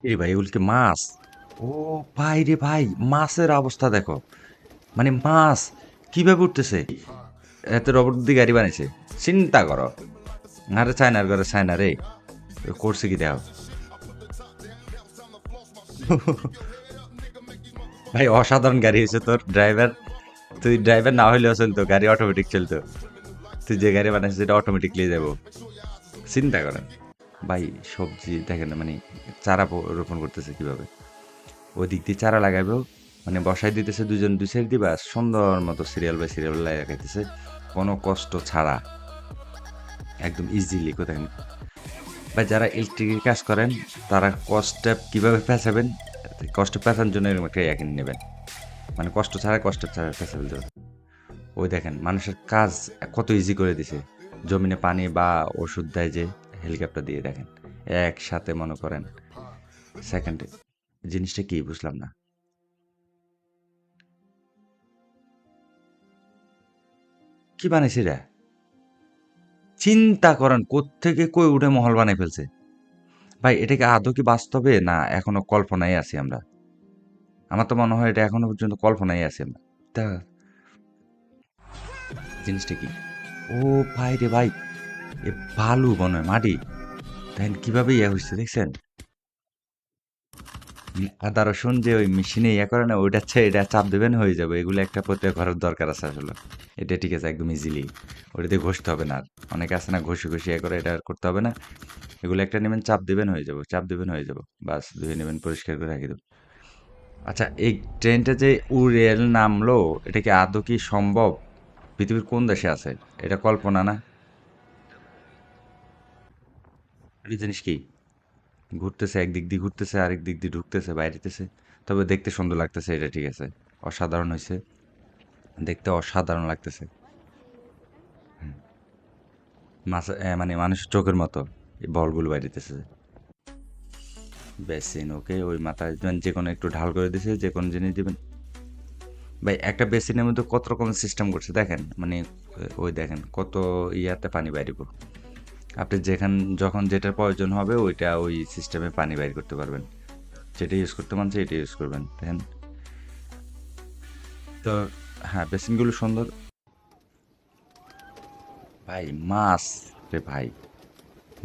এ ভাই এগুলো কি মাছ? ও ভাই রে ভাই, মাছের অবস্থা দেখো। মানে মাছ কিভাবে উঠতেছে? এত রোবট দিয়ে গাড়ি বানাইছে, চিন্তা করো। আরে চায়নার ঘরে চায়না রে, করছে কি দেখো। ভাই অসাধারণ গাড়ি হয়েছে তোর ড্রাইভার। তুই ড্রাইভার না হইলেও চলতো, গাড়ি অটোমেটিক চলতো। তুই যে গাড়ি বানাইছিস সেটা অটোমেটিকলি যাবো, চিন্তা করেন। ভাই সবজি দেখেন না, মানে চারা রোপণ করতেছে কিভাবে। ওই দিক দিয়ে চারা লাগাইবেও, মানে বসাই দিতেছে দুজন দুই সাইড দিবা, সুন্দর মতো সিরিয়াল বাই সিরিয়াল লাগাইতেছে, কোনো কষ্ট ছাড়া, একদম ইজিলি। কোথায় বা যারা ইলেকট্রিকের কাজ করেন, তারা কষ্টটা কিভাবে পেঁচাবেন, কষ্ট পেঁচানোর জন্য এরকম একটা কিনে নেবেন, মানে কষ্ট ছাড়া পেঁচা ফেলতে হবে। ওই দেখেন মানুষের কাজ কত ইজি করে দিছে। জমিনে পানি বা ওষুধ দেয় যে হেলিকপ্টার দিয়ে, দেখেন একসাথে মনে করেন সেকেন্ডে। জিনিসটা কি বুঝলাম না। কি বানাইছে রে? চিন্তা করেন কোত্থেকে কই উঠে মহল বানাই ফেলছে। ভাই এটা কি আদৌ কি বাস্তবে, না এখনো কল্পনায় আছি আমরা? আমার তো মনে হয় এটা এখনো পর্যন্ত কল্পনায় আছি আমরা। তা জিনিসটা কি? ও ভাই রে ভাই, এ বালু মনে হয় মাটি। দেখেন কিভাবে ইয়ে হচ্ছে দেখছেন। আদা রসুন যে ওই মেশিনে ইয়ে করে না, ওইটা হচ্ছে এটা চাপ দেবেন হয়ে যাবে। এগুলো একটা প্রত্যেক ঘরের দরকার আছে আসলে। এটা ঠিক আছে একদম ইজিলি, ওটাতে ঘষতে হবে না আর। অনেকে আছে না ঘষে ঘষে ইয়ে করে, এটা আর করতে হবে না। এগুলো একটা নেবেন, চাপ দিবেন হয়ে যাবে, চাপ দিবেন হয়ে যাবে, বাস ধুয়ে নেবেন, পরিষ্কার করে রাখি দেবেন। আচ্ছা এই ট্রেনটা যে উড়েল নামলো, এটা কি আদৌ কি সম্ভব? পৃথিবীর কোন দেশে আছে? এটা কল্পনা না? এটা জিনিস কি? ঘুরতেছে, একদিক দিয়ে ঘুরতেছে, আরেক দিক দিয়ে ঢুকতেছে বাইরেতেছে। তবে দেখতে সুন্দর লাগতেছে, এটা ঠিক আছে। অসাধারণ হয়েছে, দেখতে অসাধারণ লাগতেছে। মাছ, মানে মানুষের চোখের মতো এই বলগুলো বাইরেতেছে। বেসিন ওকে, ওই মাথায় যে কোনো একটু ঢাল করে দিছে, যে কোনো জিনিস দিবেন। ভাই একটা বেসিনের মধ্যে কত রকমের সিস্টেম করছে দেখেন, মানে ওই দেখেন কত ইয়াতে পানি বাইরিব। আপনি যখন যেটার প্রয়োজন হবে ওইটা ওই সিস্টেমে পানি বাইর করতে পারবেন। যেটা ইউজ করতে মন চায় এটা ইউজ করবেন, দেখেন। তো হ্যাঁ, বেসিনগুলো সুন্দর। ভাই মাছ রে ভাই,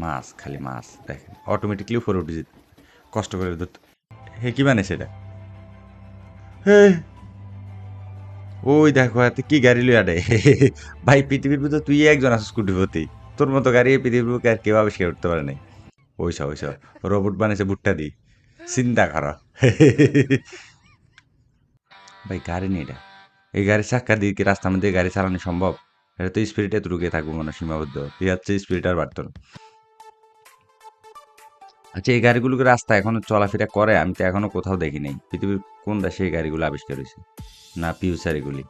মাছ খালি মাছ, দেখেন অটোমেটিকলি উপরে উঠে যেত, কষ্ট করে ধরতে। হে কি মানে সেটা? হে, ওই দেখো এত কি গাড়ি লইয়া রে। ভাই পৃথিবীর ভিতর তুই একজন আছিস কোটিপতি, তোর মতো গাড়ি এই পৃথিবীর বুকে আর কেউ আবিষ্কার করতে পারে নাই। ওইসব রোবট বানিয়েছে ভুট্টা দি, চিন্তা করো। ভাই গাড়ি নেই এটা, এই গাড়ির চাক্কা দিয়ে কি রাস্তার মধ্যে গাড়ি চালানো সম্ভব? এটা তো স্পিরিট এতটুকু থাকবো মনে হয়, সীমাবদ্ধ। তুই হচ্ছে স্পিরিট আর বাড়তো না। আচ্ছা এই গাড়িগুলোকে রাস্তা এখনো চলাফেরা করে? আমি তো এখনো কোথাও দেখি নাই। পৃথিবীর কোন দেশে এই গাড়িগুলো আবিষ্কার হয়েছে? না পিউসার এগুলি।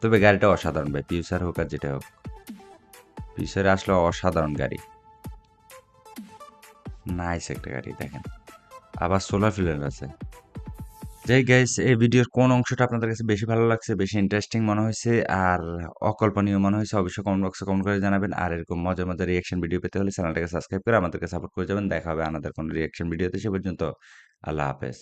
তবে গাড়িটা অসাধারণ ভাই, পিউসার হোক আর যেটা হোক, পিউসারে আসলে অসাধারণ গাড়ি। নাইস একটা গাড়ি দেখেন, আবার সোলার ফিলার আছে। যাই গাইস, এই ভিডিওর কোন অংশটা আপনাদের কাছে বেশি ভালো লাগছে, বেশি ইন্টারেস্টিং মনে হয়েছে, আর অকল্পনীয় মনে হয়েছে, অবশ্যই কমেন্ট বক্সে কমেন্ট করে জানাবেন। আর এরকম মজার মজার রিয়াকশন ভিডিও পেতে হলে চ্যানেলটাকে সাবস্ক্রাইব করে আমাদেরকে সাপোর্ট করে যাবেন। দেখা হবে আমাদের কোনো রিয়াকশন ভিডিওতে, সে পর্যন্ত আল্লাহ হাফেজ।